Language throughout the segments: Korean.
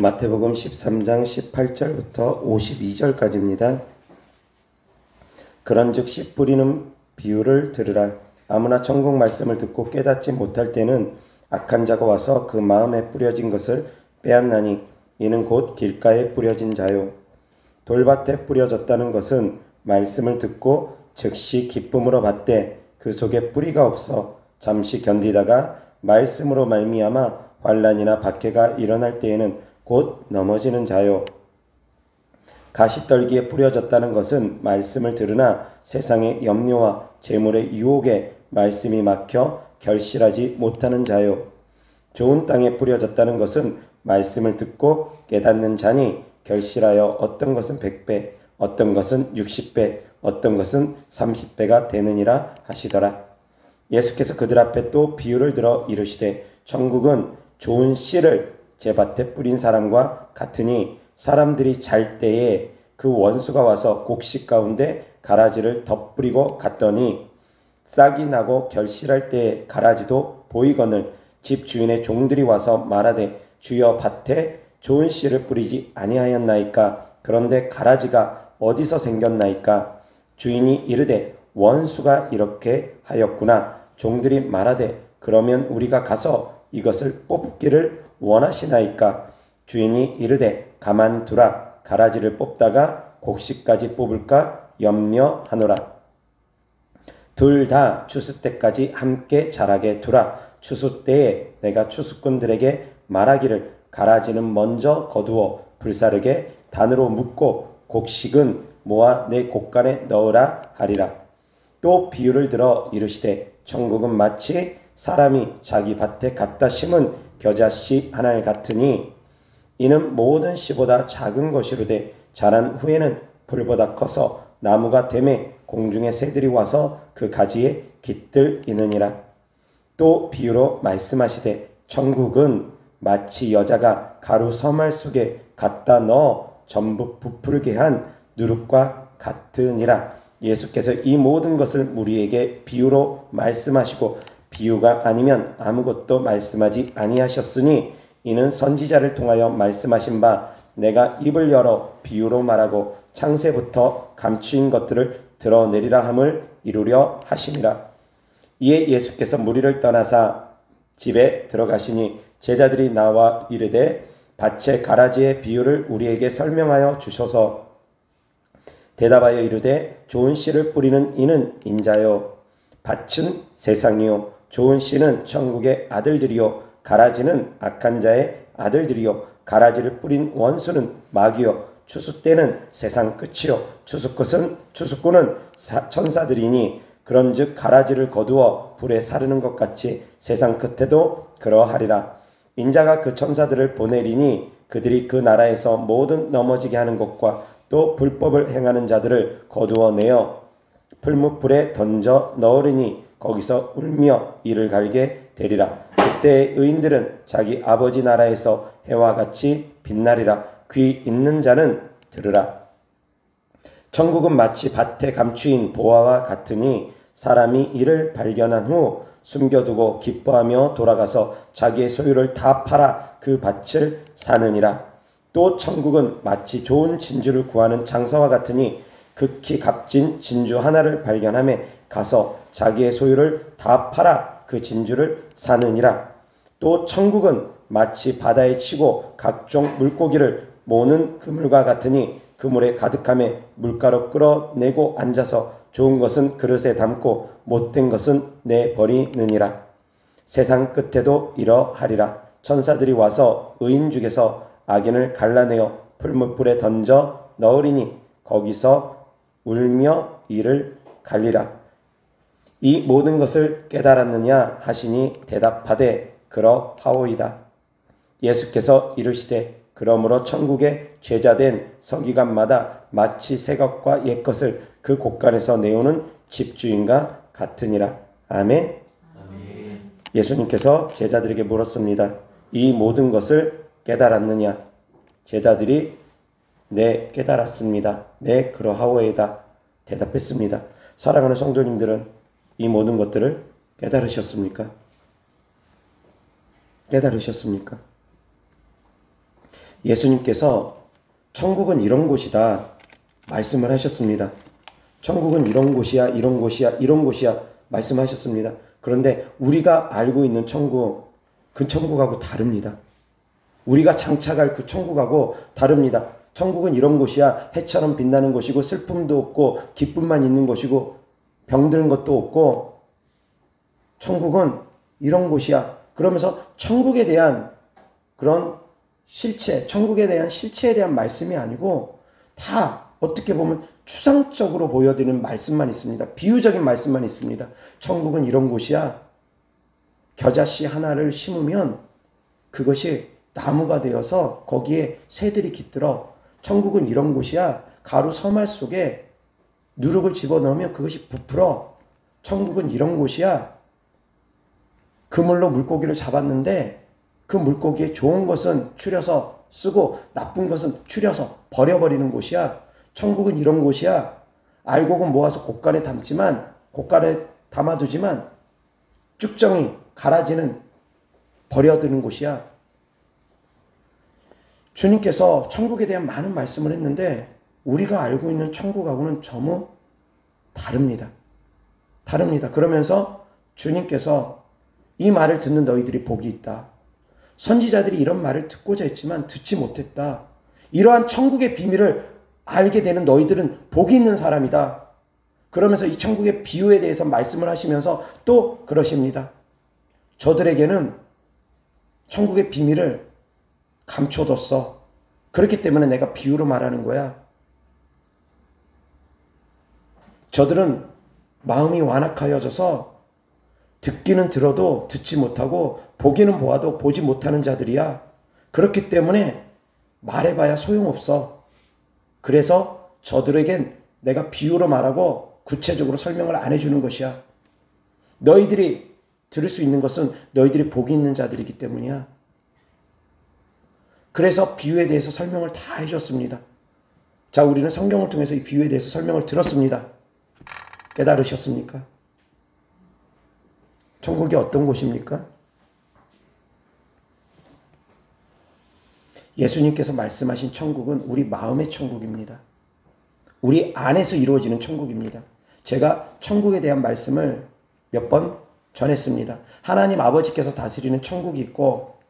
마태복음 13장 18절부터 52절까지입니다. 그런즉 씨 뿌리는 비유를 들으라. 아무나 천국 말씀을 듣고 깨닫지 못할 때는 악한 자가 와서 그 마음에 뿌려진 것을 빼앗나니 이는 곧 길가에 뿌려진 자요. 돌밭에 뿌려졌다는 것은 말씀을 듣고 즉시 기쁨으로 받되 그 속에 뿌리가 없어 잠시 견디다가 말씀으로 말미암아 환난이나 박해가 일어날 때에는 곧 넘어지는 자요. 가시떨기에 뿌려졌다는 것은 말씀을 들으나 세상의 염려와 재물의 유혹에 말씀이 막혀 결실하지 못하는 자요. 좋은 땅에 뿌려졌다는 것은 말씀을 듣고 깨닫는 자니 결실하여 어떤 것은 100배, 어떤 것은 60배, 어떤 것은 30배가 되느니라 하시더라. 예수께서 그들 앞에 또 비유를 들어 이르시되 천국은 좋은 씨를 제 밭에 뿌린 사람과 같으니 사람들이 잘 때에 그 원수가 와서 곡식 가운데 가라지를 덧뿌리고 갔더니 싹이 나고 결실할 때에 가라지도 보이거늘 집 주인의 종들이 와서 말하되 주여 밭에 좋은 씨를 뿌리지 아니하였나이까. 그런데 가라지가 어디서 생겼나이까. 주인이 이르되 원수가 이렇게 하였구나. 종들이 말하되 그러면 우리가 가서 이것을 뽑기를 원하시나이까. 주인이 이르되 가만두라. 가라지를 뽑다가 곡식까지 뽑을까 염려하노라. 둘 다 추수 때까지 함께 자라게 두라. 추수 때에 내가 추수꾼들에게 말하기를 가라지는 먼저 거두어 불사르게 단으로 묶고 곡식은 모아 내 곡간에 넣으라 하리라. 또 비유를 들어 이르시되 천국은 마치 사람이 자기 밭에 갖다 심은 겨자씨 하나를 같으니 이는 모든 씨보다 작은 것이로되 자란 후에는 풀보다 커서 나무가 되매 공중의 새들이 와서 그 가지에 깃들이느니라. 또 비유로 말씀하시되 천국은 마치 여자가 가루 서말 속에 갖다 넣어 전부 부풀게 한 누룩과 같으니라. 예수께서 이 모든 것을 우리에게 비유로 말씀하시고 비유가 아니면 아무것도 말씀하지 아니하셨으니 이는 선지자를 통하여 말씀하신 바 내가 입을 열어 비유로 말하고 창세부터 감추인 것들을 드러내리라 함을 이루려 하심이라. 이에 예수께서 무리를 떠나사 집에 들어가시니 제자들이 나와 이르되 밭의 가라지의 비유를 우리에게 설명하여 주셔서 대답하여 이르되 좋은 씨를 뿌리는 이는 인자요 밭은 세상이요 좋은 씨는 천국의 아들들이요 가라지는 악한 자의 아들들이요 가라지를 뿌린 원수는 마귀요 추수 때는 세상 끝이요 추수꾼은 천사들이니 그런즉 가라지를 거두어 불에 사르는 것 같이 세상 끝에도 그러하리라. 인자가 그 천사들을 보내리니 그들이 그 나라에서 모든 넘어지게 하는 것과 또 불법을 행하는 자들을 거두어내어 풀무불에 던져 넣으리니 거기서 울며 이를 갈게 되리라. 그때 의인들은 자기 아버지 나라에서 해와 같이 빛나리라. 귀 있는 자는 들으라. 천국은 마치 밭에 감추인 보화와 같으니 사람이 이를 발견한 후 숨겨두고 기뻐하며 돌아가서 자기의 소유를 다 팔아 그 밭을 사느니라. 또 천국은 마치 좋은 진주를 구하는 장사와 같으니 극히 값진 진주 하나를 발견하며 가서 자기의 소유를 다 팔아 그 진주를 사느니라. 또 천국은 마치 바다에 치고 각종 물고기를 모는 그물과 같으니 그물에 가득함에 물가로 끌어내고 앉아서 좋은 것은 그릇에 담고 못된 것은 내버리느니라. 세상 끝에도 이러하리라. 천사들이 와서 의인 중에서 악인을 갈라내어 풀무불에 던져 넣으리니 거기서 울며 이를 갈리라. 이 모든 것을 깨달았느냐 하시니 대답하되 그러하오이다. 예수께서 이르시되 그러므로 천국의 죄자된 서기관마다 마치 새 것과 옛 것을 그 곳간에서 내오는 집주인과 같으니라. 아멘. 예수님께서 제자들에게 물었습니다. 이 모든 것을 깨달았느냐? 제자들이 네, 깨달았습니다. 네, 그러하오이다. 대답했습니다. 사랑하는 성도님들은 이 모든 것들을 깨달으셨습니까? 깨달으셨습니까? 예수님께서 천국은 이런 곳이다 말씀을 하셨습니다. 천국은 이런 곳이야, 이런 곳이야, 이런 곳이야 말씀하셨습니다. 그런데 우리가 알고 있는 천국, 그 천국하고 다릅니다. 우리가 장착할 그 천국하고 다릅니다. 천국은 이런 곳이야, 해처럼 빛나는 곳이고 슬픔도 없고 기쁨만 있는 곳이고 병드는 것도 없고 천국은 이런 곳이야. 그러면서 천국에 대한 그런 실체, 천국에 대한 실체에 대한 말씀이 아니고 다 어떻게 보면 추상적으로 보여드리는 말씀만 있습니다. 비유적인 말씀만 있습니다. 천국은 이런 곳이야. 겨자씨 하나를 심으면 그것이 나무가 되어서 거기에 새들이 깃들어. 천국은 이런 곳이야. 가루 서말 속에 누룩을 집어넣으면 그것이 부풀어. 천국은 이런 곳이야. 그물로 물고기를 잡았는데 그 물고기에 좋은 것은 추려서 쓰고 나쁜 것은 추려서 버려버리는 곳이야. 천국은 이런 곳이야. 알곡은 모아서 곳간에 담지만 곳간에 담아두지만 쭉정이 가라지는 버려두는 곳이야. 주님께서 천국에 대한 많은 말씀을 했는데 우리가 알고 있는 천국하고는 전혀 다릅니다. 다릅니다. 그러면서 주님께서 이 말을 듣는 너희들이 복이 있다. 선지자들이 이런 말을 듣고자 했지만 듣지 못했다. 이러한 천국의 비밀을 알게 되는 너희들은 복이 있는 사람이다. 그러면서 이 천국의 비유에 대해서 말씀을 하시면서 또 그러십니다. 저들에게는 천국의 비밀을 감춰뒀어. 그렇기 때문에 내가 비유로 말하는 거야. 저들은 마음이 완악하여져서 듣기는 들어도 듣지 못하고 보기는 보아도 보지 못하는 자들이야. 그렇기 때문에 말해봐야 소용없어. 그래서 저들에겐 내가 비유로 말하고 구체적으로 설명을 안 해주는 것이야. 너희들이 들을 수 있는 것은 너희들이 복이 있는 자들이기 때문이야. 그래서 비유에 대해서 설명을 다 해줬습니다. 자, 우리는 성경을 통해서 이 비유에 대해서 설명을 들었습니다. 깨달으셨습니까? 천국이 어떤 곳입니까? 예수님께서 말씀하신 천국은 우리 마음의 천국입니다. 우리 안에서 이루어지는 천국입니다. 제가 천국에 대한 말씀을 몇 번 전했습니다. 하나님 아버지께서 다스리는 천국이 있고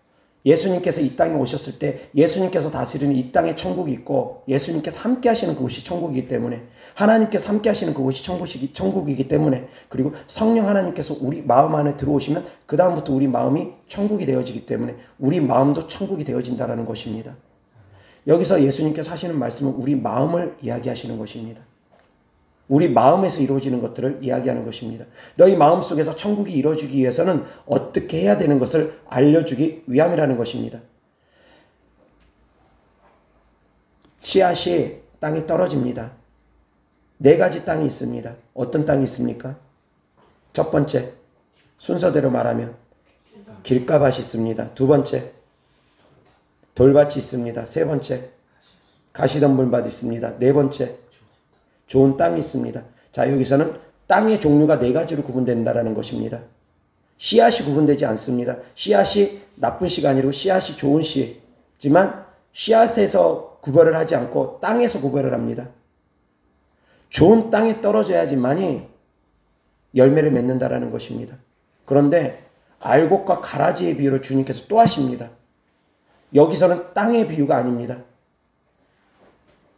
예수님께서 이 땅에 오셨을 때 예수님께서 다스리는 이 땅에 천국이 있고 예수님께서 함께 하시는 그곳이 천국이기 때문에 하나님께서 함께 하시는 그곳이 천국이기 때문에 그리고 성령 하나님께서 우리 마음 안에 들어오시면 그 다음부터 우리 마음이 천국이 되어지기 때문에 우리 마음도 천국이 되어진다는 것입니다. 여기서 예수님께서 하시는 말씀은 우리 마음을 이야기하시는 것입니다. 우리 마음에서 이루어지는 것들을 이야기하는 것입니다. 너희 마음속에서 천국이 이루어지기 위해서는 어떻게 해야 되는 것을 알려주기 위함이라는 것입니다. 씨앗이 땅에 떨어집니다. 4가지 땅이 있습니다. 어떤 땅이 있습니까? 첫 번째, 순서대로 말하면 길가밭이 있습니다. 두 번째, 돌밭이 있습니다. 세 번째, 가시덤불밭이 있습니다. 네 번째, 좋은 땅이 있습니다. 자, 여기서는 땅의 종류가 4가지로 구분된다는 것입니다. 씨앗이 구분되지 않습니다. 씨앗이 나쁜 씨가 아니고 씨앗이 좋은 씨지만 씨앗에서 구별을 하지 않고 땅에서 구별을 합니다. 좋은 땅에 떨어져야지만이 열매를 맺는다라는 것입니다. 그런데 알곡과 가라지의 비유를 주님께서 또 하십니다. 여기서는 땅의 비유가 아닙니다.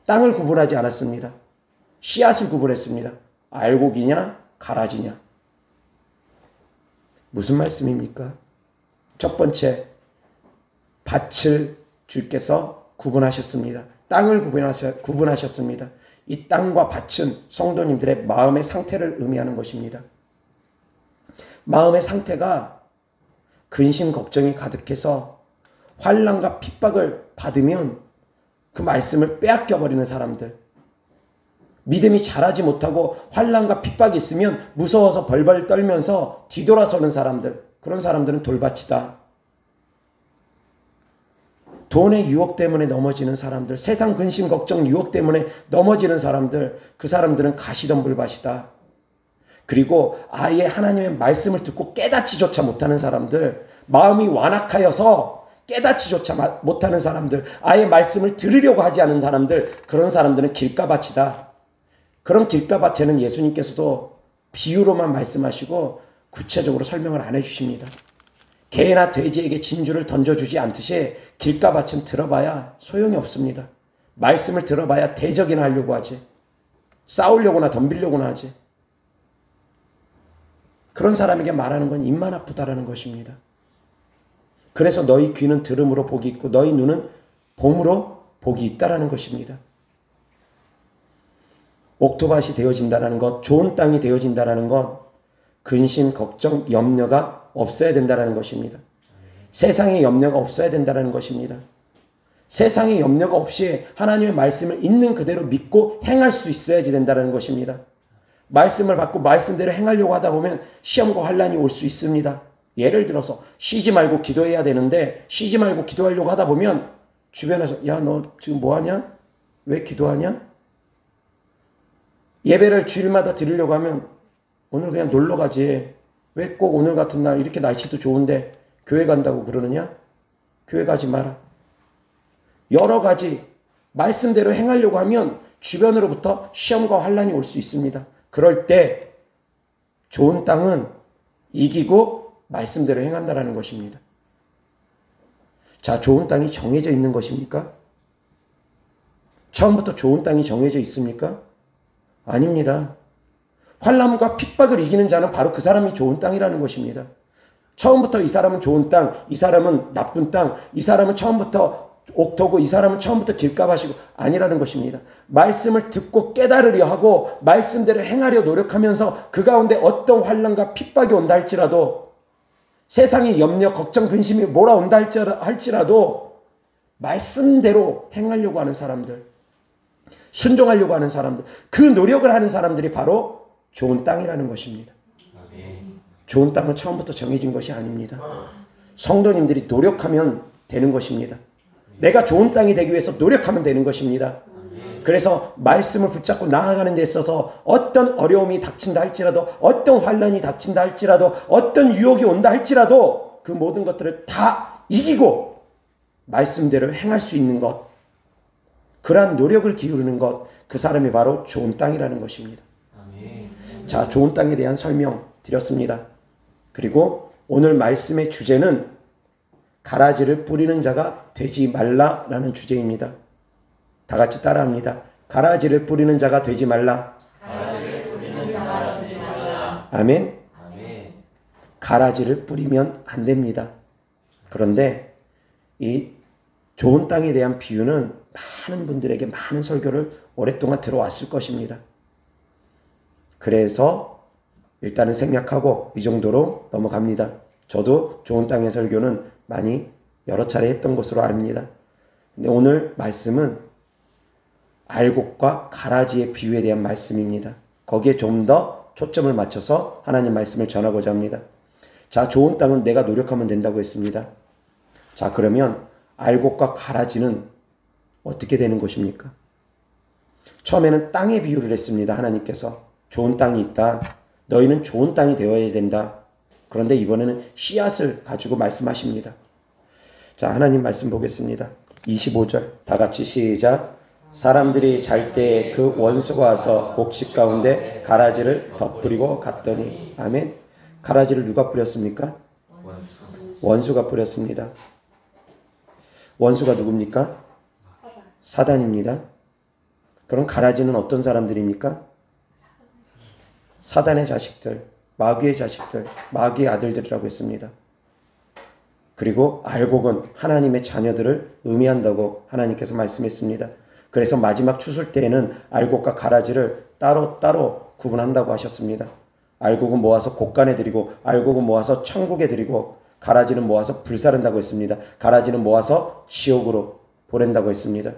땅을 구분하지 않았습니다. 씨앗을 구분했습니다. 알곡이냐 가라지냐. 무슨 말씀입니까? 첫 번째, 밭을 주께서 구분하셨습니다. 땅을 구분하셨습니다. 이 땅과 밭은 성도님들의 마음의 상태를 의미하는 것입니다. 마음의 상태가 근심 걱정이 가득해서 환난과 핍박을 받으면 그 말씀을 빼앗겨 버리는 사람들, 믿음이 자라지 못하고 환난과 핍박이 있으면 무서워서 벌벌 떨면서 뒤돌아서는 사람들, 그런 사람들은 돌밭이다. 돈의 유혹 때문에 넘어지는 사람들, 세상 근심 걱정 유혹 때문에 넘어지는 사람들, 그 사람들은 가시덤불밭이다. 그리고 아예 하나님의 말씀을 듣고 깨닫지조차 못하는 사람들, 마음이 완악하여서 깨닫지조차 못하는 사람들, 아예 말씀을 들으려고 하지 않은 사람들, 그런 사람들은 길가밭이다. 그런 길가밭에는 예수님께서도 비유로만 말씀하시고 구체적으로 설명을 안 해주십니다. 개나 돼지에게 진주를 던져주지 않듯이 길가밭은 들어봐야 소용이 없습니다. 말씀을 들어봐야 대적이나 하려고 하지. 싸우려고나 덤비려고나 하지. 그런 사람에게 말하는 건 입만 아프다라는 것입니다. 그래서 너희 귀는 들음으로 복이 있고 너희 눈은 봄으로 복이 있다라는 것입니다. 옥토밭이 되어진다라는 것, 좋은 땅이 되어진다라는 것, 근심, 걱정, 염려가 없어야 된다라는 것입니다. 세상에 염려가 없어야 된다라는 것입니다. 세상에 염려가 없이 하나님의 말씀을 있는 그대로 믿고 행할 수 있어야지 된다라는 것입니다. 말씀을 받고 말씀대로 행하려고 하다 보면 시험과 환난이 올 수 있습니다. 예를 들어서 쉬지 말고 기도해야 되는데 쉬지 말고 기도하려고 하다 보면 주변에서 야, 너 지금 뭐하냐? 왜 기도하냐? 예배를 주일마다 드리려고 하면 오늘 그냥 놀러 가지. 왜 꼭 오늘 같은 날 이렇게 날씨도 좋은데 교회 간다고 그러느냐? 교회 가지 마라. 여러 가지 말씀대로 행하려고 하면 주변으로부터 시험과 환난이 올 수 있습니다. 그럴 때 좋은 땅은 이기고 말씀대로 행한다라는 것입니다. 자, 좋은 땅이 정해져 있는 것입니까? 처음부터 좋은 땅이 정해져 있습니까? 아닙니다. 환난과 핍박을 이기는 자는 바로 그 사람이 좋은 땅이라는 것입니다. 처음부터 이 사람은 좋은 땅, 이 사람은 나쁜 땅, 이 사람은 처음부터 옥토고 이 사람은 처음부터 길가밭이고 아니라는 것입니다. 말씀을 듣고 깨달으려 하고 말씀대로 행하려 노력하면서 그 가운데 어떤 환난과 핍박이 온다 할지라도 세상의 염려, 걱정, 근심이 몰아온다 할지라도 말씀대로 행하려고 하는 사람들, 순종하려고 하는 사람들, 그 노력을 하는 사람들이 바로 좋은 땅이라는 것입니다. 좋은 땅은 처음부터 정해진 것이 아닙니다. 성도님들이 노력하면 되는 것입니다. 내가 좋은 땅이 되기 위해서 노력하면 되는 것입니다. 그래서 말씀을 붙잡고 나아가는 데 있어서 어떤 어려움이 닥친다 할지라도 어떤 환난이 닥친다 할지라도 어떤 유혹이 온다 할지라도 그 모든 것들을 다 이기고 말씀대로 행할 수 있는 것, 그러한 노력을 기울이는 것, 그 사람이 바로 좋은 땅이라는 것입니다. 자, 좋은 땅에 대한 설명 드렸습니다. 그리고 오늘 말씀의 주제는 가라지를 뿌리는 자가 되지 말라라는 주제입니다. 다 같이 따라합니다. 가라지를 뿌리는 자가 되지 말라. 가라지를 뿌리는 자가 되지 말라. 아멘. 아멘. 가라지를 뿌리면 안 됩니다. 그런데 이 좋은 땅에 대한 비유는 많은 분들에게 많은 설교를 오랫동안 들어왔을 것입니다. 그래서 일단은 생략하고 이 정도로 넘어갑니다. 저도 좋은 땅의 설교는 많이 여러 차례 했던 것으로 압니다. 근데 오늘 말씀은 알곡과 가라지의 비유에 대한 말씀입니다. 거기에 좀 더 초점을 맞춰서 하나님 말씀을 전하고자 합니다. 자, 좋은 땅은 내가 노력하면 된다고 했습니다. 자, 그러면 알곡과 가라지는 어떻게 되는 것입니까? 처음에는 땅의 비유를 했습니다. 하나님께서 좋은 땅이 있다. 너희는 좋은 땅이 되어야 된다. 그런데 이번에는 씨앗을 가지고 말씀하십니다. 자, 하나님 말씀 보겠습니다. 25절 다 같이 시작. 사람들이 잘 때 그 원수가 와서 곡식 가운데 가라지를 덧뿌리고 갔더니 아멘. 가라지를 누가 뿌렸습니까? 원수가 뿌렸습니다. 원수가 누굽니까? 사단입니다. 그럼 가라지는 어떤 사람들입니까? 사단의 자식들, 마귀의 자식들, 마귀의 아들들이라고 했습니다. 그리고 알곡은 하나님의 자녀들을 의미한다고 하나님께서 말씀했습니다. 그래서 마지막 추수 때에는 알곡과 가라지를 따로 구분한다고 하셨습니다. 알곡은 모아서 곳간에 드리고 알곡은 모아서 천국에 드리고 가라지는 모아서 불사른다고 했습니다. 가라지는 모아서 지옥으로 보낸다고 했습니다.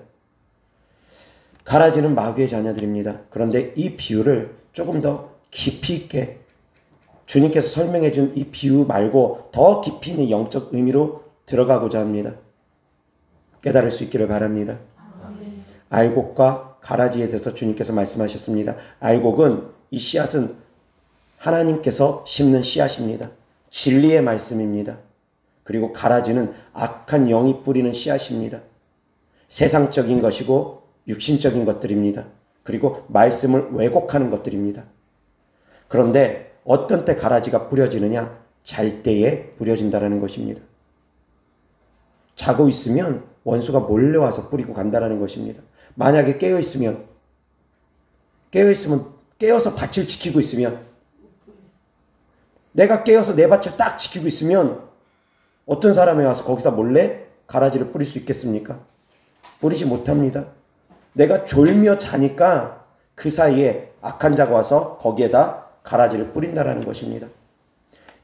가라지는 마귀의 자녀들입니다. 그런데 이 비유를 조금 더 깊이 있게 주님께서 설명해 준 이 비유 말고 더 깊이 있는 영적 의미로 들어가고자 합니다. 깨달을 수 있기를 바랍니다. 알곡과 가라지에 대해서 주님께서 말씀하셨습니다. 알곡은 이 씨앗은 하나님께서 심는 씨앗입니다. 진리의 말씀입니다. 그리고 가라지는 악한 영이 뿌리는 씨앗입니다. 세상적인 것이고 육신적인 것들입니다. 그리고 말씀을 왜곡하는 것들입니다. 그런데 어떤 때 가라지가 뿌려지느냐? 잘 때에 뿌려진다는 것입니다. 자고 있으면 원수가 몰래 와서 뿌리고 간다는 것입니다. 만약에 깨어서 밭을 지키고 있으면, 내가 깨어서 내 밭을 딱 지키고 있으면 어떤 사람이 와서 거기서 몰래 가라지를 뿌릴 수 있겠습니까? 뿌리지 못합니다. 내가 졸며 자니까 그 사이에 악한 자가 와서 거기에다 가라지를 뿌린다는 것입니다.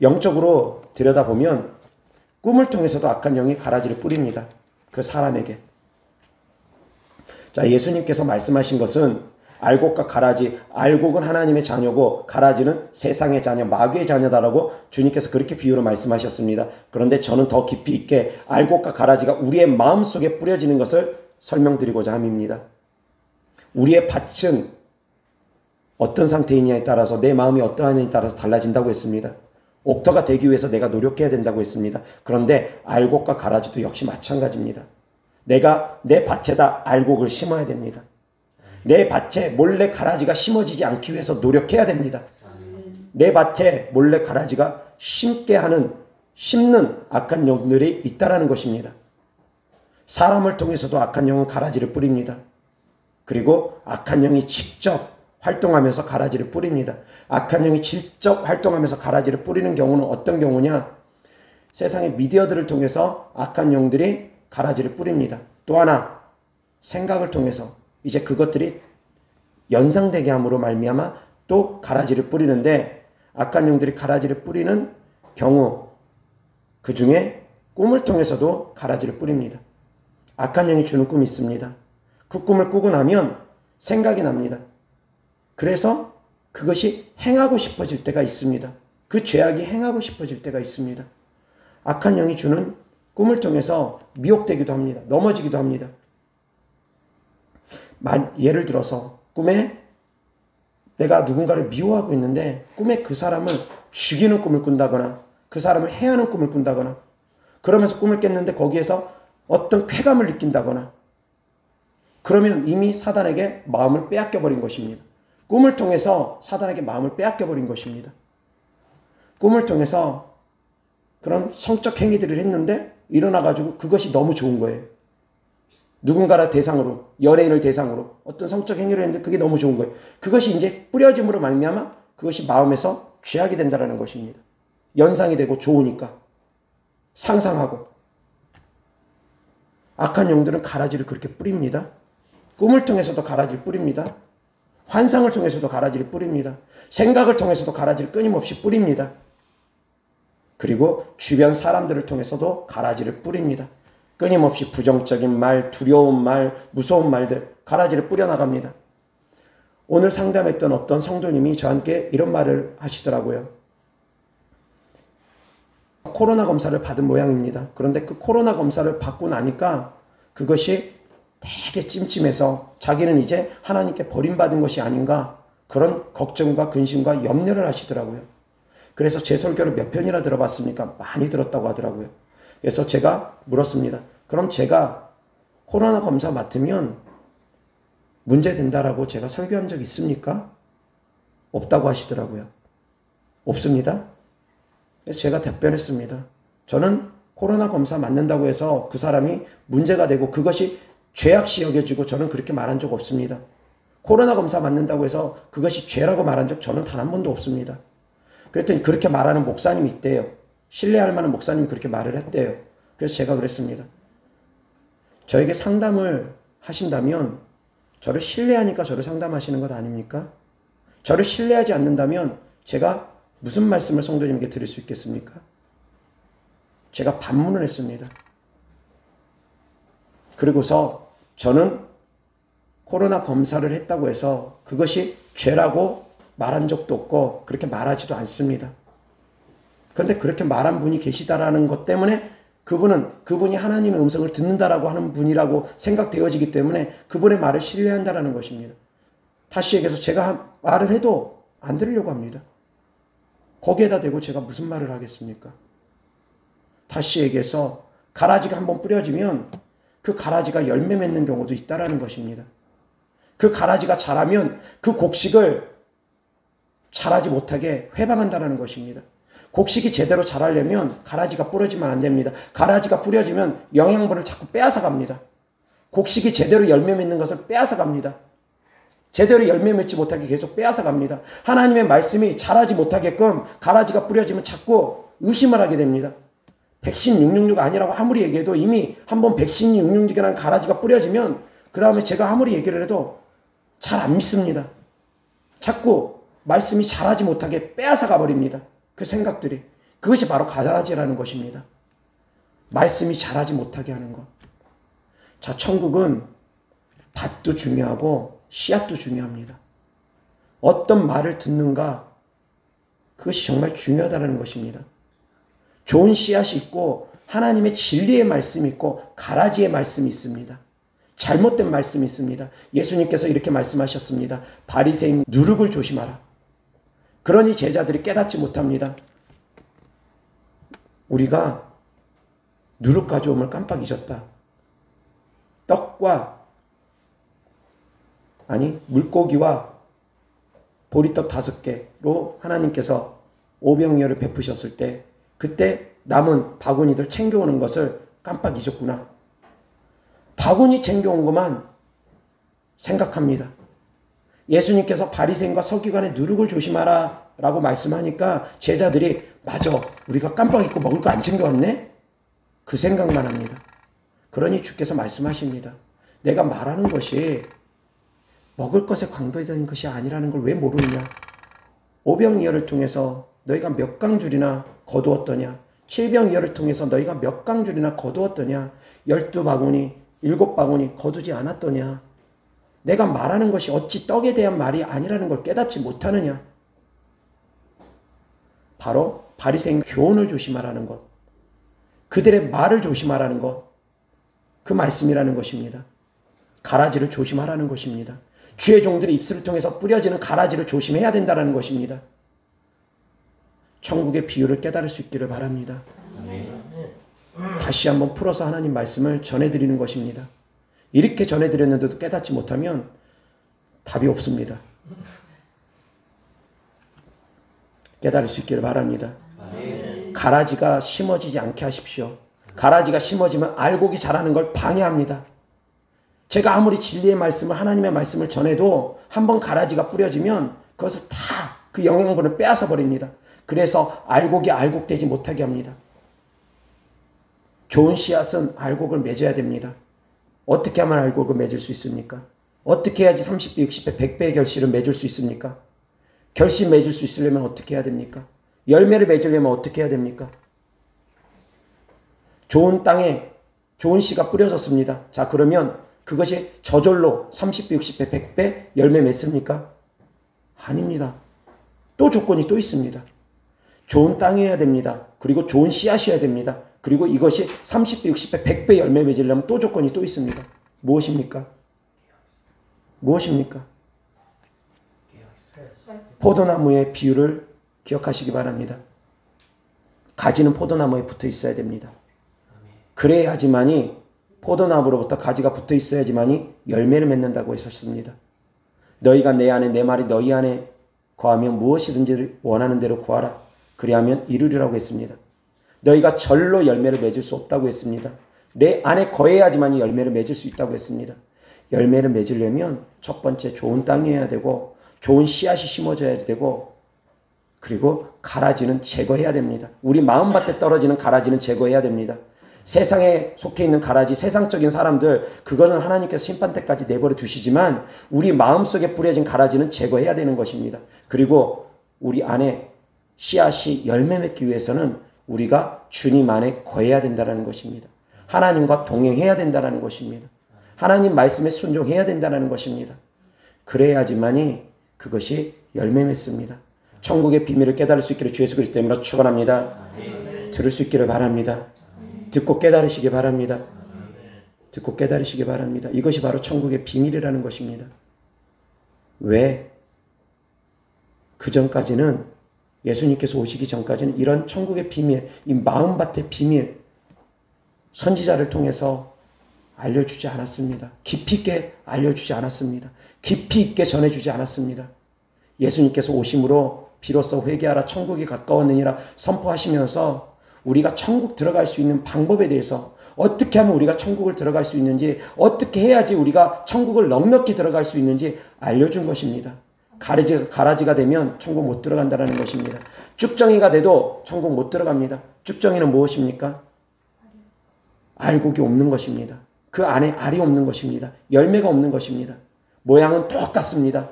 영적으로 들여다보면 꿈을 통해서도 악한 영이 가라지를 뿌립니다. 그 사람에게. 자, 예수님께서 말씀하신 것은 알곡과 가라지, 알곡은 하나님의 자녀고 가라지는 세상의 자녀, 마귀의 자녀다라고 주님께서 그렇게 비유로 말씀하셨습니다. 그런데 저는 더 깊이 있게 알곡과 가라지가 우리의 마음속에 뿌려지는 것을 설명드리고자 함입니다. 우리의 밭은 어떤 상태이냐에 따라서, 내 마음이 어떠하냐에 따라서 달라진다고 했습니다. 옥토가 되기 위해서 내가 노력해야 된다고 했습니다. 그런데 알곡과 가라지도 역시 마찬가지입니다. 내가 내 밭에다 알곡을 심어야 됩니다. 내 밭에 몰래 가라지가 심어지지 않기 위해서 노력해야 됩니다. 내 밭에 몰래 가라지가 심는 악한 영들이 있다라는 것입니다. 사람을 통해서도 악한 영은 가라지를 뿌립니다. 그리고 악한 영이 직접 활동하면서 가라지를 뿌립니다. 악한 영이 직접 활동하면서 가라지를 뿌리는 경우는 어떤 경우냐? 세상의 미디어들을 통해서 악한 영들이 가라지를 뿌립니다. 또 하나, 생각을 통해서 이제 그것들이 연상되게 함으로 말미암아 또 가라지를 뿌리는데, 악한 영들이 가라지를 뿌리는 경우 그 중에 꿈을 통해서도 가라지를 뿌립니다. 악한 영이 주는 꿈이 있습니다. 그 꿈을 꾸고 나면 생각이 납니다. 그래서 그것이 행하고 싶어질 때가 있습니다. 그 죄악이 행하고 싶어질 때가 있습니다. 악한 영이 주는 꿈을 통해서 미혹되기도 합니다. 넘어지기도 합니다. 예를 들어서 꿈에 내가 누군가를 미워하고 있는데 꿈에 그 사람을 죽이는 꿈을 꾼다거나 그 사람을 해하는 꿈을 꾼다거나, 그러면서 꿈을 깼는데 거기에서 어떤 쾌감을 느낀다거나, 그러면 이미 사단에게 마음을 빼앗겨버린 것입니다. 꿈을 통해서 사단에게 마음을 빼앗겨버린 것입니다. 꿈을 통해서 그런 성적 행위들을 했는데 일어나가지고 그것이 너무 좋은 거예요. 누군가를 대상으로, 연예인을 대상으로 어떤 성적 행위를 했는데 그게 너무 좋은 거예요. 그것이 이제 뿌려짐으로 말미암아 그것이 마음에서 죄악이 된다는 것입니다. 연상이 되고 좋으니까 상상하고. 악한 영들은 가라지를 그렇게 뿌립니다. 꿈을 통해서도 가라지를 뿌립니다. 환상을 통해서도 가라지를 뿌립니다. 생각을 통해서도 가라지를 끊임없이 뿌립니다. 그리고 주변 사람들을 통해서도 가라지를 뿌립니다. 끊임없이 부정적인 말, 두려운 말, 무서운 말들, 가라지를 뿌려나갑니다. 오늘 상담했던 어떤 성도님이 저한테 이런 말을 하시더라고요. 코로나 검사를 받은 모양입니다. 그런데 그 코로나 검사를 받고 나니까 그것이 되게 찜찜해서 자기는 이제 하나님께 버림받은 것이 아닌가, 그런 걱정과 근심과 염려를 하시더라고요. 그래서 제 설교를 몇 편이나 들어봤습니까? 많이 들었다고 하더라고요. 그래서 제가 물었습니다. 그럼 제가 코로나 검사 맡으면 문제 된다라고 제가 설교한 적 있습니까? 없다고 하시더라고요. 없습니다. 그래서 제가 답변했습니다. 저는 코로나 검사 맞는다고 해서 그 사람이 문제가 되고 그것이 죄악시 여겨지고 저는 그렇게 말한 적 없습니다. 코로나 검사 맞는다고 해서 그것이 죄라고 말한 적 저는 단 한 번도 없습니다. 그랬더니 그렇게 말하는 목사님이 있대요. 신뢰할 만한 목사님이 그렇게 말을 했대요. 그래서 제가 그랬습니다. 저에게 상담을 하신다면 저를 신뢰하니까 저를 상담하시는 것 아닙니까? 저를 신뢰하지 않는다면 제가 무슨 말씀을 성도님에게 드릴 수 있겠습니까? 제가 반문을 했습니다. 그리고서 저는 코로나 검사를 했다고 해서 그것이 죄라고 말한 적도 없고 그렇게 말하지도 않습니다. 그런데 그렇게 말한 분이 계시다라는 것 때문에 그분이 하나님의 음성을 듣는다라고 하는 분이라고 생각되어지기 때문에 그분의 말을 신뢰한다라는 것입니다. 다시 얘기해서 제가 말을 해도 안 들으려고 합니다. 거기에다 대고 제가 무슨 말을 하겠습니까? 다시 얘기해서 가라지가 한번 뿌려지면 그 가라지가 열매 맺는 경우도 있다라는 것입니다. 그 가라지가 자라면 그 곡식을 자라지 못하게 회방한다는 것입니다. 곡식이 제대로 자라려면 가라지가 뿌려지면 안 됩니다. 가라지가 뿌려지면 영양분을 자꾸 빼앗아 갑니다. 곡식이 제대로 열매 맺는 것을 빼앗아 갑니다. 제대로 열매 맺지 못하게 계속 빼앗아 갑니다. 하나님의 말씀이 자라지 못하게끔 가라지가 뿌려지면 자꾸 의심을 하게 됩니다. 백신 666 아니라고 아무리 얘기해도 이미 한번 백신 666이라는 가라지가 뿌려지면 그 다음에 제가 아무리 얘기를 해도 잘 안 믿습니다. 자꾸 말씀이 자라지 못하게 빼앗아 가버립니다. 그 생각들이. 그것이 바로 가라지라는 것입니다. 말씀이 자라지 못하게 하는 것. 자, 천국은 밭도 중요하고 씨앗도 중요합니다. 어떤 말을 듣는가, 그것이 정말 중요하다는 것입니다. 좋은 씨앗이 있고 하나님의 진리의 말씀이 있고 가라지의 말씀이 있습니다. 잘못된 말씀이 있습니다. 예수님께서 이렇게 말씀하셨습니다. 바리새인 누룩을 조심하라. 그러니 제자들이 깨닫지 못합니다. 우리가 누룩 가져옴을 깜빡 잊었다. 물고기와 보리떡 5개로 하나님께서 오병이어를 베푸셨을 때 그때 남은 바구니들 챙겨오는 것을 깜빡 잊었구나. 바구니 챙겨온 것만 생각합니다. 예수님께서 바리새인과 서기관의 누룩을 조심하라 라고 말씀하니까 제자들이 맞아, 우리가 깜빡 잊고 먹을 거 안 챙겨왔네? 그 생각만 합니다. 그러니 주께서 말씀하십니다. 내가 말하는 것이 먹을 것에 관계된 것이 아니라는 걸 왜 모르느냐? 오병이어를 통해서 너희가 몇 강줄이나 거두었더냐? 7병이어를 통해서 너희가 몇 강줄이나 거두었더냐? 12바구니, 7바구니 거두지 않았더냐? 내가 말하는 것이 어찌 떡에 대한 말이 아니라는 걸 깨닫지 못하느냐? 바로 바리새인 교훈을 조심하라는 것, 그들의 말을 조심하라는 것, 그 말씀이라는 것입니다. 가라지를 조심하라는 것입니다. 주의 종들의 입술을 통해서 뿌려지는 가라지를 조심해야 된다는 것입니다. 천국의 비유를 깨달을 수 있기를 바랍니다. 다시 한번 풀어서 하나님 말씀을 전해드리는 것입니다. 이렇게 전해드렸는데도 깨닫지 못하면 답이 없습니다. 깨달을 수 있기를 바랍니다. 가라지가 심어지지 않게 하십시오. 가라지가 심어지면 알곡이 자라는 걸 방해합니다. 제가 아무리 진리의 말씀을, 하나님의 말씀을 전해도 한번 가라지가 뿌려지면 그것을 다 그 영양분을 빼앗아 버립니다. 그래서 알곡이 알곡되지 못하게 합니다. 좋은 씨앗은 알곡을 맺어야 됩니다. 어떻게 하면 알곡을 맺을 수 있습니까? 어떻게 해야지 30배, 60배, 100배의 결실을 맺을 수 있습니까? 결실 맺을 수 있으려면 어떻게 해야 됩니까? 열매를 맺으려면 어떻게 해야 됩니까? 좋은 땅에 좋은 씨가 뿌려졌습니다. 자, 그러면 그것이 저절로 30배, 60배, 100배 열매 맺습니까? 아닙니다. 또 조건이 또 있습니다. 좋은 땅이어야 됩니다. 그리고 좋은 씨앗이어야 됩니다. 그리고 이것이 30배, 60배, 100배 열매 맺으려면 또 조건이 또 있습니다. 무엇입니까? 무엇입니까? 포도나무의 비유를 기억하시기 바랍니다. 가지는 포도나무에 붙어 있어야 됩니다. 그래야지만이 포도나무로부터 가지가 붙어 있어야지만이 열매를 맺는다고 하셨습니다. 너희가 내 안에 내 말이 너희 안에 거하면 무엇이든지 원하는 대로 구하라. 그리하면 이루리라고 했습니다. 너희가 절로 열매를 맺을 수 없다고 했습니다. 내 안에 거해야지만이 열매를 맺을 수 있다고 했습니다. 열매를 맺으려면 첫 번째 좋은 땅이어야 되고 좋은 씨앗이 심어져야 되고 그리고 가라지는 제거해야 됩니다. 우리 마음밭에 떨어지는 가라지는 제거해야 됩니다. 세상에 속해 있는 가라지, 세상적인 사람들, 그거는 하나님께서 심판 때까지 내버려 두시지만 우리 마음속에 뿌려진 가라지는 제거해야 되는 것입니다. 그리고 우리 안에 씨앗이 열매 맺기 위해서는 우리가 주님 안에 거해야 된다는 것입니다. 하나님과 동행해야 된다는 것입니다. 하나님 말씀에 순종해야 된다는 것입니다. 그래야지만이 그것이 열매 맺습니다. 천국의 비밀을 깨달을 수 있기를 주 예수 그리스도 이름으로 축원합니다. 들을 수 있기를 바랍니다. 듣고 깨달으시기 바랍니다. 듣고 깨달으시기 바랍니다. 이것이 바로 천국의 비밀이라는 것입니다. 왜? 그 전까지는 예수님께서 오시기 전까지는 이런 천국의 비밀, 이 마음밭의 비밀, 선지자를 통해서 알려주지 않았습니다. 깊이 있게 알려주지 않았습니다. 깊이 있게 전해주지 않았습니다. 예수님께서 오심으로 비로소 회개하라 천국이 가까웠느니라 선포하시면서 우리가 천국 들어갈 수 있는 방법에 대해서, 어떻게 하면 우리가 천국을 들어갈 수 있는지, 어떻게 해야지 우리가 천국을 넉넉히 들어갈 수 있는지 알려준 것입니다. 가라지가 되면 천국 못 들어간다는 것입니다. 쭉정이가 돼도 천국 못 들어갑니다. 쭉정이는 무엇입니까? 알곡이 없는 것입니다. 그 안에 알이 없는 것입니다. 열매가 없는 것입니다. 모양은 똑같습니다.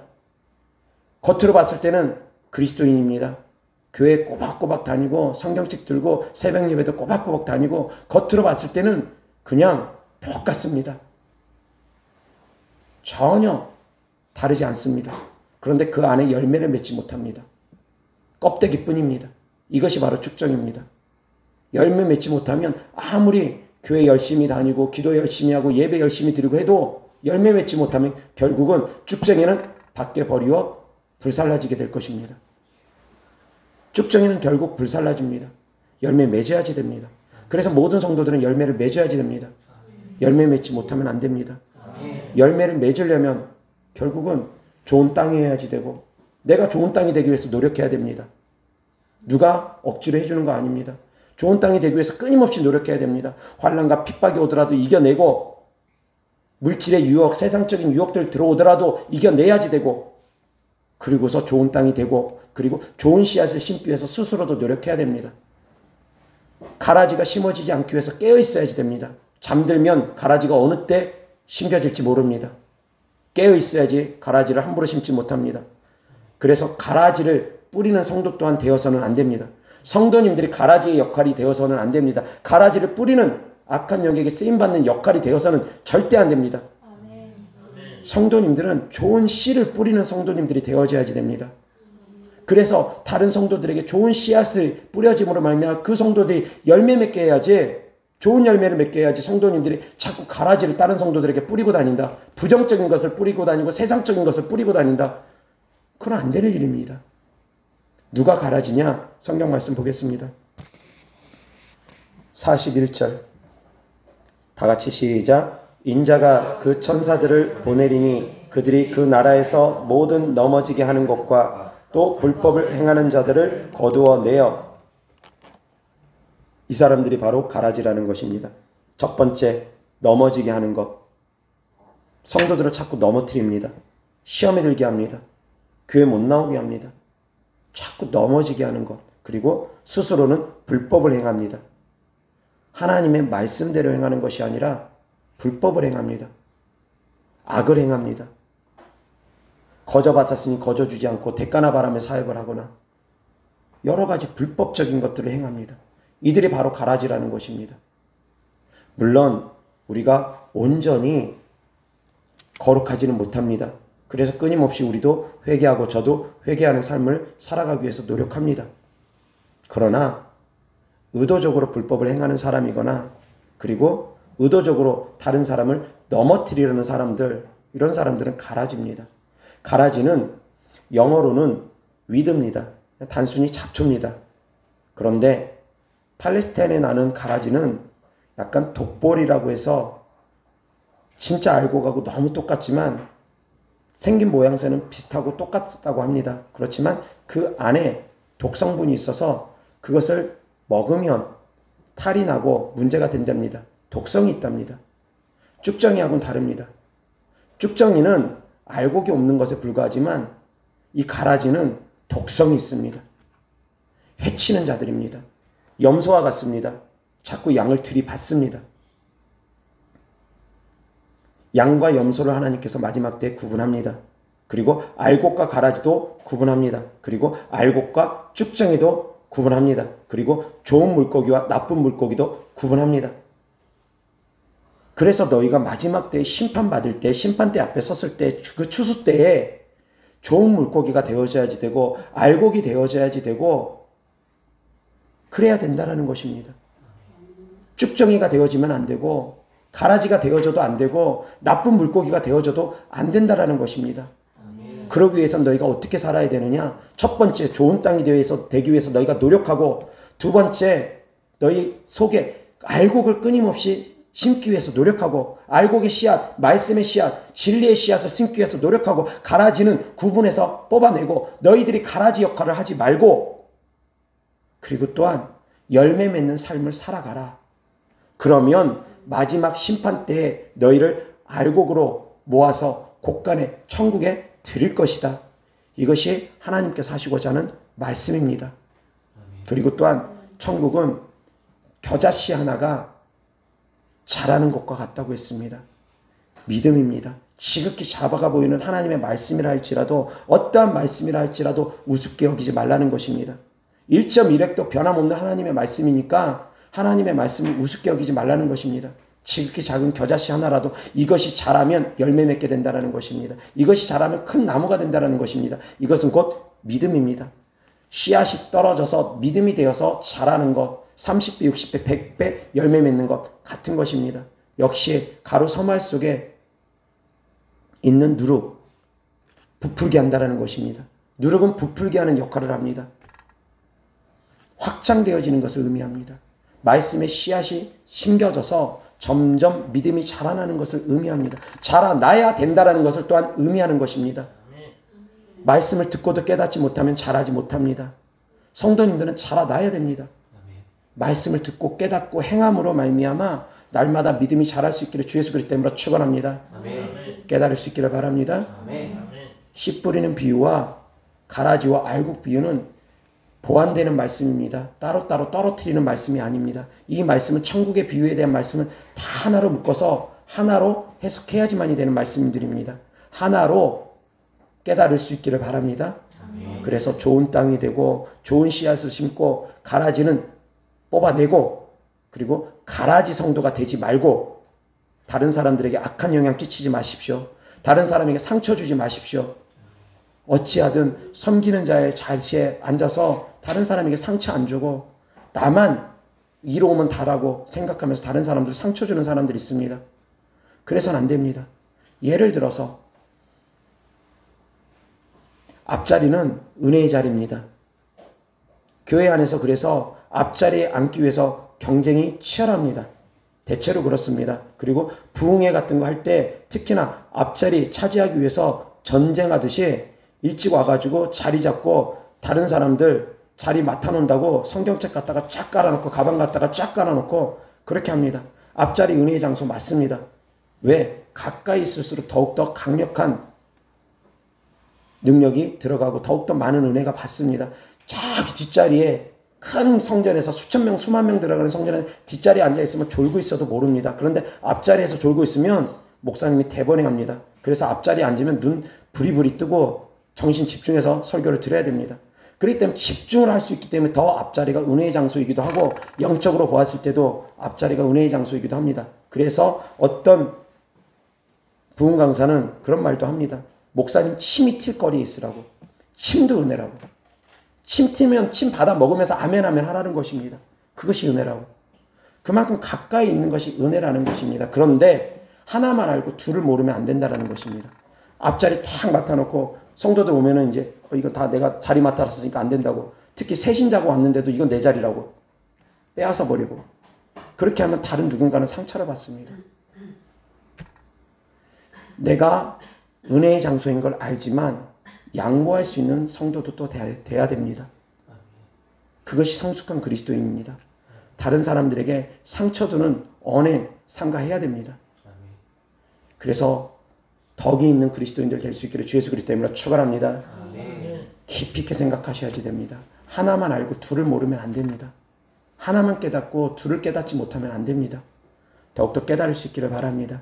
겉으로 봤을 때는 그리스도인입니다. 교회 꼬박꼬박 다니고 성경책 들고 새벽 예배도 꼬박꼬박 다니고 겉으로 봤을 때는 그냥 똑같습니다. 전혀 다르지 않습니다. 그런데 그 안에 열매를 맺지 못합니다. 껍데기뿐입니다. 이것이 바로 쭉정입니다. 열매 맺지 못하면 아무리 교회 열심히 다니고 기도 열심히 하고 예배 열심히 드리고 해도 열매 맺지 못하면 결국은 쭉정이는 밖에 버리워 불살라지게 될 것입니다. 쭉정이는 결국 불살라집니다. 열매 맺어야지 됩니다. 그래서 모든 성도들은 열매를 맺어야지 됩니다. 열매 맺지 못하면 안 됩니다. 열매를 맺으려면 결국은 좋은 땅이어야지 되고, 내가 좋은 땅이 되기 위해서 노력해야 됩니다. 누가 억지로 해주는 거 아닙니다. 좋은 땅이 되기 위해서 끊임없이 노력해야 됩니다. 환난과 핍박이 오더라도 이겨내고, 물질의 유혹, 세상적인 유혹들 들어오더라도 이겨내야지 되고, 그리고서 좋은 땅이 되고, 그리고 좋은 씨앗을 심기 위해서 스스로도 노력해야 됩니다. 가라지가 심어지지 않기 위해서 깨어 있어야지 됩니다. 잠들면 가라지가 어느 때 심겨질지 모릅니다. 깨어 있어야지 가라지를 함부로 심지 못합니다. 그래서 가라지를 뿌리는 성도 또한 되어서는 안 됩니다. 성도님들이 가라지의 역할이 되어서는 안 됩니다. 가라지를 뿌리는 악한 영에게 쓰임받는 역할이 되어서는 절대 안 됩니다. 성도님들은 좋은 씨를 뿌리는 성도님들이 되어져야지 됩니다. 그래서 다른 성도들에게 좋은 씨앗을 뿌려짐으로 말미암아 그 성도들이 열매 맺게 해야지, 좋은 열매를 맺게 해야지 성도님들이 자꾸 가라지를 다른 성도들에게 뿌리고 다닌다, 부정적인 것을 뿌리고 다니고 세상적인 것을 뿌리고 다닌다, 그건 안 되는 일입니다. 누가 가라지냐? 성경 말씀 보겠습니다. 41절 다 같이 시작. 인자가 그 천사들을 보내리니 그들이 그 나라에서 모든 넘어지게 하는 것과 또 불법을 행하는 자들을 거두어내어. 이 사람들이 바로 가라지라는 것입니다. 첫 번째, 넘어지게 하는 것. 성도들을 자꾸 넘어뜨립니다. 시험에 들게 합니다. 교회 못 나오게 합니다. 자꾸 넘어지게 하는 것. 그리고 스스로는 불법을 행합니다. 하나님의 말씀대로 행하는 것이 아니라 불법을 행합니다. 악을 행합니다. 거저 받았으니 거저 주지 않고 대가나 바라며 사역을 하거나 여러 가지 불법적인 것들을 행합니다. 이들이 바로 가라지라는 것입니다. 물론 우리가 온전히 거룩하지는 못합니다. 그래서 끊임없이 우리도 회개하고 저도 회개하는 삶을 살아가기 위해서 노력합니다. 그러나 의도적으로 불법을 행하는 사람이거나 그리고 의도적으로 다른 사람을 넘어뜨리려는 사람들, 이런 사람들은 가라지입니다. 가라지는 영어로는 위드입니다. 단순히 잡초입니다. 그런데 팔레스타인에 나는 가라지는 약간 독볼이라고 해서 진짜 알곡하고 너무 똑같지만 생긴 모양새는 비슷하고 똑같다고 합니다. 그렇지만 그 안에 독성분이 있어서 그것을 먹으면 탈이 나고 문제가 된답니다. 독성이 있답니다. 쭉정이하고는 다릅니다. 쭉정이는 알곡이 없는 것에 불과하지만 이 가라지는 독성이 있습니다. 해치는 자들입니다. 염소와 같습니다. 자꾸 양을 들이받습니다. 양과 염소를 하나님께서 마지막 때에 구분합니다. 그리고 알곡과 가라지도 구분합니다. 그리고 알곡과 쭉정이도 구분합니다. 그리고 좋은 물고기와 나쁜 물고기도 구분합니다. 그래서 너희가 마지막 때에 심판받을 때, 심판대 앞에 섰을 때, 그 추수 때에 좋은 물고기가 되어져야지 되고 알곡이 되어져야지 되고 그래야 된다는 것입니다. 쭉정이가 되어지면 안 되고 가라지가 되어져도 안 되고 나쁜 물고기가 되어져도 안 된다는 것입니다. 그러기 위해서 너희가 어떻게 살아야 되느냐? 첫 번째, 좋은 땅이 되기 위해서 너희가 노력하고, 두 번째, 너희 속에 알곡을 끊임없이 심기 위해서 노력하고, 알곡의 씨앗, 말씀의 씨앗, 진리의 씨앗을 심기 위해서 노력하고, 가라지는 구분해서 뽑아내고, 너희들이 가라지 역할을 하지 말고, 그리고 또한 열매 맺는 삶을 살아가라. 그러면 마지막 심판 때에 너희를 알곡으로 모아서 곳간에 천국에 드릴 것이다. 이것이 하나님께서 하시고자 하는 말씀입니다. 그리고 또한 천국은 겨자씨 하나가 자라는 것과 같다고 했습니다. 믿음입니다. 지극히 작아 보이는 하나님의 말씀이라 할지라도, 어떠한 말씀이라 할지라도 우습게 여기지 말라는 것입니다. 1.1획도 변함없는 하나님의 말씀이니까 하나님의 말씀을 우습게 여기지 말라는 것입니다. 지극히 작은 겨자씨 하나라도 이것이 자라면 열매 맺게 된다는 것입니다. 이것이 자라면 큰 나무가 된다는 것입니다. 이것은 곧 믿음입니다. 씨앗이 떨어져서 믿음이 되어서 자라는 것, 30배, 60배, 100배 열매 맺는 것 같은 것입니다. 역시 가루 서말 속에 있는 누룩, 부풀게 한다는 것입니다. 누룩은 부풀게 하는 역할을 합니다. 확장되어지는 것을 의미합니다. 말씀의 씨앗이 심겨져서 점점 믿음이 자라나는 것을 의미합니다. 자라나야 된다는 것을 또한 의미하는 것입니다. 말씀을 듣고도 깨닫지 못하면 자라지 못합니다. 성도님들은 자라나야 됩니다. 말씀을 듣고 깨닫고 행함으로 말미암아 날마다 믿음이 자랄 수 있기를 주 예수 그리스도 이름으로 축원합니다. 깨달을 수 있기를 바랍니다. 씨 뿌리는 비유와 가라지와 알곡 비유는 보완되는 말씀입니다. 따로따로 떨어뜨리는 말씀이 아닙니다. 이 말씀은 천국의 비유에 대한 말씀은 다 하나로 묶어서 하나로 해석해야지만이 되는 말씀들입니다. 하나로 깨달을 수 있기를 바랍니다. 그래서 좋은 땅이 되고 좋은 씨앗을 심고 가라지는 뽑아내고, 그리고 가라지 성도가 되지 말고 다른 사람들에게 악한 영향 끼치지 마십시오. 다른 사람에게 상처 주지 마십시오. 어찌하든 섬기는 자의 자리에 앉아서 다른 사람에게 상처 안 주고 나만 이로우면 다라고 생각하면서 다른 사람들 상처 주는 사람들이 있습니다. 그래서는 안 됩니다. 예를 들어서 앞자리는 은혜의 자리입니다. 교회 안에서 그래서 앞자리에 앉기 위해서 경쟁이 치열합니다. 대체로 그렇습니다. 그리고 부흥회 같은 거 할 때 특히나 앞자리 차지하기 위해서 전쟁하듯이 일찍 와가지고 자리 잡고 다른 사람들 자리 맡아놓는다고 성경책 갖다가 쫙 깔아놓고 가방 갖다가 쫙 깔아놓고 그렇게 합니다. 앞자리 은혜의 장소 맞습니다. 왜? 가까이 있을수록 더욱더 강력한 능력이 들어가고 더욱더 많은 은혜가 받습니다. 저기 뒷자리에 큰 성전에서 수천 명, 수만 명 들어가는 성전에 뒷자리에 앉아있으면 졸고 있어도 모릅니다. 그런데 앞자리에서 졸고 있으면 목사님이 대번행합니다. 그래서 앞자리에 앉으면 눈 부리부리 뜨고 정신 집중해서 설교를 드려야 됩니다. 그렇기 때문에 집중을 할 수 있기 때문에 더 앞자리가 은혜의 장소이기도 하고 영적으로 보았을 때도 앞자리가 은혜의 장소이기도 합니다. 그래서 어떤 부흥 강사는 그런 말도 합니다. 목사님 침이 튈 거리에 있으라고. 침도 은혜라고. 침 튀면 침 받아 먹으면서 아멘 아멘 하라는 것입니다. 그것이 은혜라고. 그만큼 가까이 있는 것이 은혜라는 것입니다. 그런데 하나만 알고 둘을 모르면 안 된다는 것입니다. 앞자리 탁 맡아놓고 성도들 오면은 이제 이건 다 내가 자리 맡아놨으니까 안 된다고. 특히 새신자가 왔는데도 이건 내 자리라고 빼앗아 버리고 그렇게 하면 다른 누군가는 상처를 받습니다. 내가 은혜의 장소인 걸 알지만 양보할 수 있는 성도도 또 돼야 됩니다. 그것이 성숙한 그리스도인입니다. 다른 사람들에게 상처 주는 언행 삼가해야 됩니다. 그래서 덕이 있는 그리스도인들 될 수 있기를 주 예수 그리스도 이름으로 축원합니다. 깊이 있게 생각하셔야지 됩니다. 하나만 알고 둘을 모르면 안 됩니다. 하나만 깨닫고 둘을 깨닫지 못하면 안 됩니다. 더욱더 깨달을 수 있기를 바랍니다.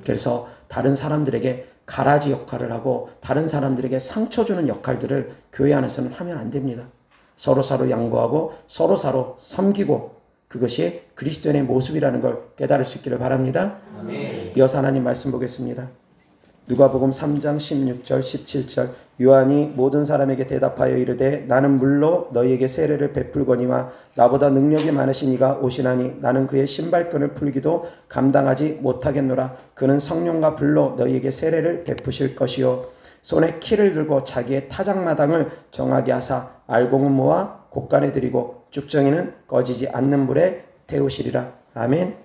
그래서 다른 사람들에게 가라지 역할을 하고 다른 사람들에게 상처 주는 역할들을 교회 안에서는 하면 안 됩니다. 서로서로 양보하고 서로서로 섬기고 그것이 그리스도인의 모습이라는 걸 깨달을 수 있기를 바랍니다. 이어서 하나님 말씀 보겠습니다. 누가복음 3장 16절 17절 요한이 모든 사람에게 대답하여 이르되 나는 물로 너희에게 세례를 베풀거니와 나보다 능력이 많으신 이가 오시나니 나는 그의 신발끈을 풀기도 감당하지 못하겠노라. 그는 성령과 불로 너희에게 세례를 베푸실 것이요 손에 키를 들고 자기의 타작마당을 정하게 하사 알곡은 모아 곳간에 들이고 쭉정이는 꺼지지 않는 불에 태우시리라. 아멘.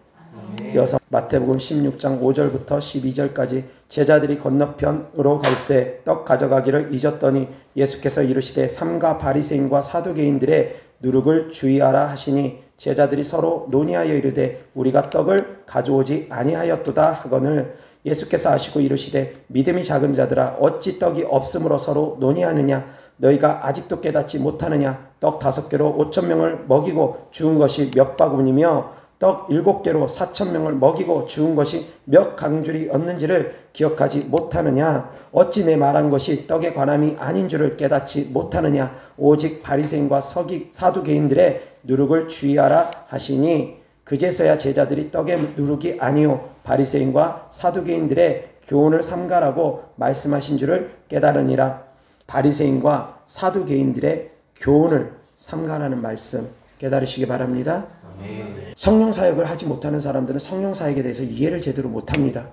이어서 마태복음 16장 5절부터 12절까지 제자들이 건너편으로 갈새 떡 가져가기를 잊었더니 예수께서 이르시되 삼가 바리새인과 사두개인들의 누룩을 주의하라 하시니 제자들이 서로 논의하여 이르되 우리가 떡을 가져오지 아니하였도다 하거늘 예수께서 아시고 이르시되 믿음이 작은 자들아 어찌 떡이 없으므로 서로 논의하느냐 너희가 아직도 깨닫지 못하느냐 떡 5개로 5,000명을 먹이고 죽은 것이 몇 바구니며 떡 7개로 4,000명을 먹이고 죽은 것이 몇 강줄이었는지를 기억하지 못하느냐 어찌 내 말한 것이 떡에 관함이 아닌 줄을 깨닫지 못하느냐 오직 바리새인과 사두개인들의 누룩을 주의하라 하시니 그제서야 제자들이 떡의 누룩이 아니요 바리새인과 사두개인들의 교훈을 삼가라고 말씀하신 줄을 깨달으니라. 바리새인과 사두개인들의 교훈을 삼가라는 말씀 깨달으시기 바랍니다. 성령 사역을 하지 못하는 사람들은 성령 사역에 대해서 이해를 제대로 못합니다.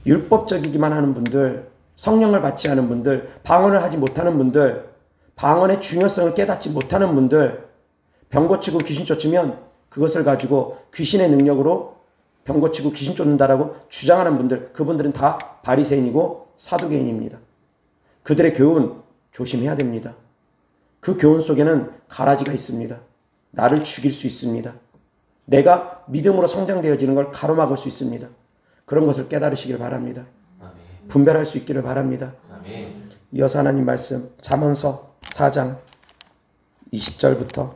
율법적이기만 하는 분들, 성령을 받지 않은 분들, 방언을 하지 못하는 분들, 방언의 중요성을 깨닫지 못하는 분들, 병 고치고 귀신 쫓으면 그것을 가지고 귀신의 능력으로 병 고치고 귀신 쫓는다라고 주장하는 분들, 그분들은 다 바리새인이고 사두개인입니다. 그들의 교훈 조심해야 됩니다. 그 교훈 속에는 가라지가 있습니다. 나를 죽일 수 있습니다. 내가 믿음으로 성장되어지는 걸 가로막을 수 있습니다. 그런 것을 깨달으시길 바랍니다. 분별할 수 있기를 바랍니다. 이어서 하나님 말씀 잠언서 4장 20절부터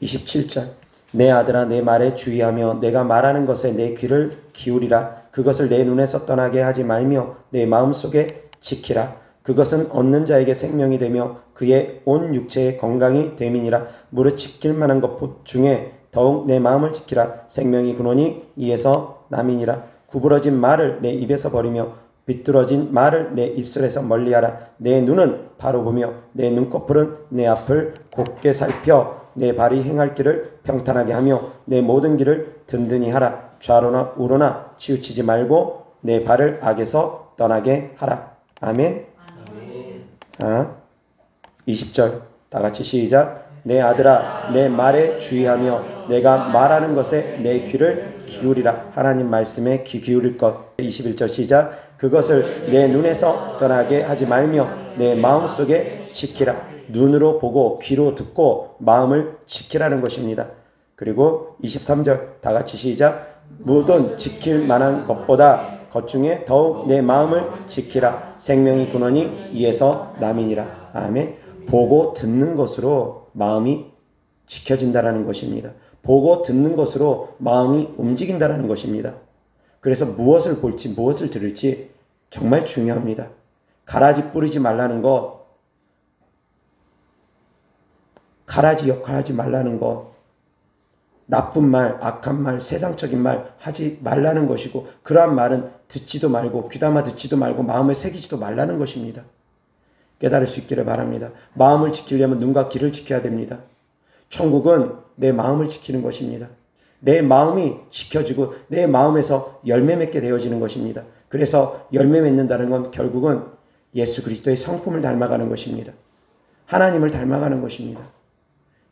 27절 내 아들아 내 말에 주의하며 내가 말하는 것에 내 귀를 기울이라. 그것을 내 눈에서 떠나게 하지 말며 내 마음속에 지키라. 그것은 얻는 자에게 생명이 되며 그의 온 육체의 건강이 됨이니라. 무릇 지킬 만한 것 중에 더욱 내 마음을 지키라. 생명이 근원이 이에서 남이니라. 구부러진 말을 내 입에서 버리며 비뚤어진 말을 내 입술에서 멀리하라. 내 눈은 바로 보며 내 눈꺼풀은 내 앞을 곱게 살펴 내 발이 행할 길을 평탄하게 하며 내 모든 길을 든든히 하라. 좌로나 우로나 치우치지 말고 내 발을 악에서 떠나게 하라. 아멘. 자, 20절 다 같이 시작. 내 아들아 내 말에 주의하며 내가 말하는 것에 내 귀를 기울이라. 하나님 말씀에 귀 기울일 것. 21절 시작. 그것을 내 눈에서 떠나게 하지 말며 내 마음속에 지키라. 눈으로 보고 귀로 듣고 마음을 지키라는 것입니다. 그리고 23절 다 같이 시작. 모든 지킬 만한 것보다 것 중에 더욱 내 마음을 지키라. 생명이 근원이 이에서 남이니라. 아멘. 보고 듣는 것으로 마음이 지켜진다라는 것입니다. 보고 듣는 것으로 마음이 움직인다라는 것입니다. 그래서 무엇을 볼지 무엇을 들을지 정말 중요합니다. 가라지 뿌리지 말라는 것, 가라지 역할하지 말라는 것, 나쁜 말, 악한 말, 세상적인 말 하지 말라는 것이고 그러한 말은 듣지도 말고 귀담아 듣지도 말고 마음을 새기지도 말라는 것입니다. 깨달을 수 있기를 바랍니다. 마음을 지키려면 눈과 귀를 지켜야 됩니다. 천국은 내 마음을 지키는 것입니다. 내 마음이 지켜지고 내 마음에서 열매 맺게 되어지는 것입니다. 그래서 열매 맺는다는 건 결국은 예수 그리스도의 성품을 닮아가는 것입니다. 하나님을 닮아가는 것입니다.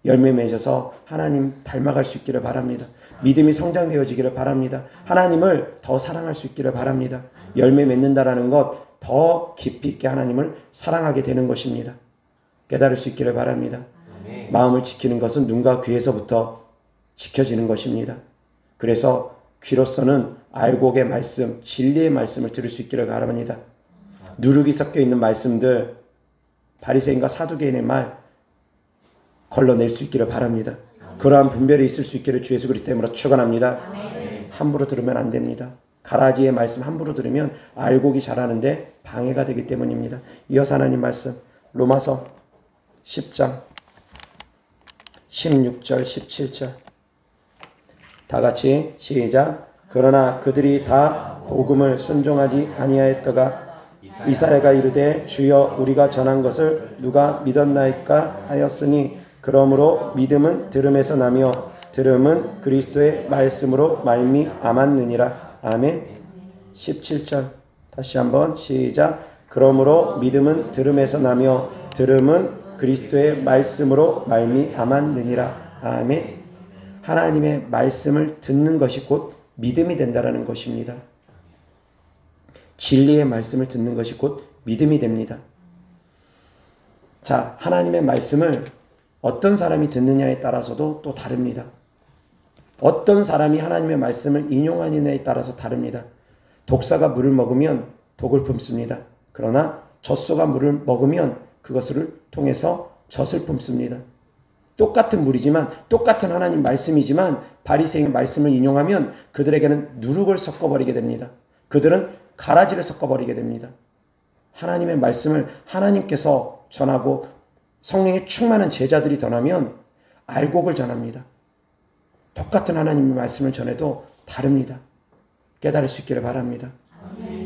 열매 맺어서 하나님 닮아갈 수 있기를 바랍니다. 믿음이 성장되어지기를 바랍니다. 하나님을 더 사랑할 수 있기를 바랍니다. 열매 맺는다라는 것 더 깊이 있게 하나님을 사랑하게 되는 것입니다. 깨달을 수 있기를 바랍니다. 마음을 지키는 것은 눈과 귀에서부터 지켜지는 것입니다. 그래서 귀로서는 알곡의 말씀, 진리의 말씀을 들을 수 있기를 바랍니다. 누룩이 섞여 있는 말씀들, 바리새인과 사두개인의 말 걸러낼 수 있기를 바랍니다. 그러한 분별이 있을 수 있기를 주 예수 그리스도 이름으로 축원합니다. 함부로 들으면 안 됩니다. 가라지의 말씀 함부로 들으면 알곡이 자라는데 방해가 되기 때문입니다. 이어서 하나님 말씀 로마서 10장 16절 17절 다 같이 시작. 그러나 그들이 다 복음을 순종하지 아니하였다가 이사야가 이르되 주여 우리가 전한 것을 누가 믿었나이까 하였으니 그러므로 믿음은 들음에서 나며 들음은 그리스도의 말씀으로 말미암았느니라. 아멘. 17절 다시 한번 시작. 그러므로 믿음은 들음에서 나며 들음은 그리스도의 말씀으로 말미암았느니라. 아멘. 하나님의 말씀을 듣는 것이 곧 믿음이 된다라는 것입니다. 진리의 말씀을 듣는 것이 곧 믿음이 됩니다. 자, 하나님의 말씀을 어떤 사람이 듣느냐에 따라서도 또 다릅니다. 어떤 사람이 하나님의 말씀을 인용하느냐에 따라서 다릅니다. 독사가 물을 먹으면 독을 품습니다. 그러나 젖소가 물을 먹으면 그것을 통해서 젖을 품습니다. 똑같은 물이지만 똑같은 하나님 말씀이지만 바리새인의 말씀을 인용하면 그들에게는 누룩을 섞어버리게 됩니다. 그들은 가라지를 섞어버리게 됩니다. 하나님의 말씀을 하나님께서 전하고 성령의 충만한 제자들이 전하면 알곡을 전합니다. 똑같은 하나님의 말씀을 전해도 다릅니다. 깨달을 수 있기를 바랍니다.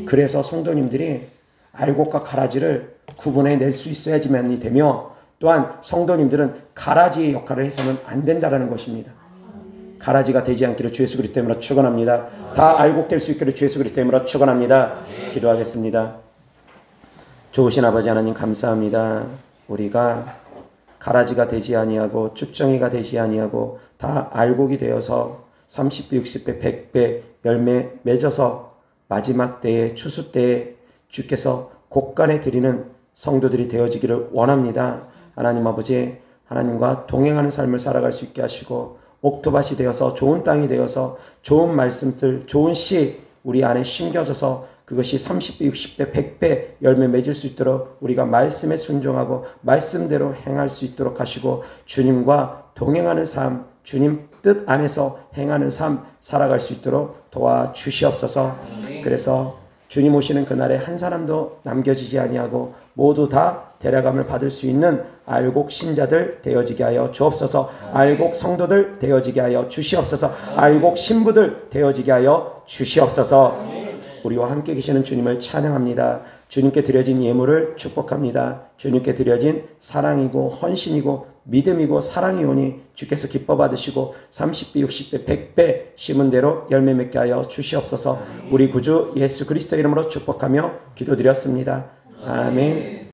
그래서 성도님들이 알곡과 가라지를 구분해낼 수 있어야지만이 되며 또한 성도님들은 가라지의 역할을 해서는 안 된다는 것입니다. 가라지가 되지 않기를 주 예수 그리스도 이름으로 축원합니다. 다 알곡될 수 있기를 주 예수 그리스도 이름으로 축원합니다. 기도하겠습니다. 좋으신 아버지 하나님 감사합니다. 우리가 가라지가 되지 아니하고 쭉정이가 되지 아니하고 다 알곡이 되어서 30배, 60배, 100배 열매 맺어서 마지막 때에 추수 때에 주께서 곳간에 드리는 성도들이 되어지기를 원합니다. 하나님 아버지, 하나님과 동행하는 삶을 살아갈 수 있게 하시고 옥토밭이 되어서 좋은 땅이 되어서 좋은 말씀들, 좋은 씨 우리 안에 심겨져서 그것이 30배, 60배, 100배 열매 맺을 수 있도록 우리가 말씀에 순종하고 말씀대로 행할 수 있도록 하시고 주님과 동행하는 삶, 주님 뜻 안에서 행하는 삶 살아갈 수 있도록 도와주시옵소서. 그래서 주님 오시는 그날에 한 사람도 남겨지지 아니하고 모두 다 데려감을 받을 수 있는 알곡 신자들 되어지게 하여 주옵소서. 알곡 성도들 되어지게 하여 주시옵소서. 알곡 신부들 되어지게 하여 주시옵소서. 우리와 함께 계시는 주님을 찬양합니다. 주님께 드려진 예물을 축복합니다. 주님께 드려진 사랑이고 헌신이고 믿음이고 사랑이오니 주께서 기뻐 받으시고 30배, 60배, 100배 심은 대로 열매 맺게 하여 주시옵소서. 우리 구주 예수 그리스도 이름으로 축복하며 기도드렸습니다. 아멘.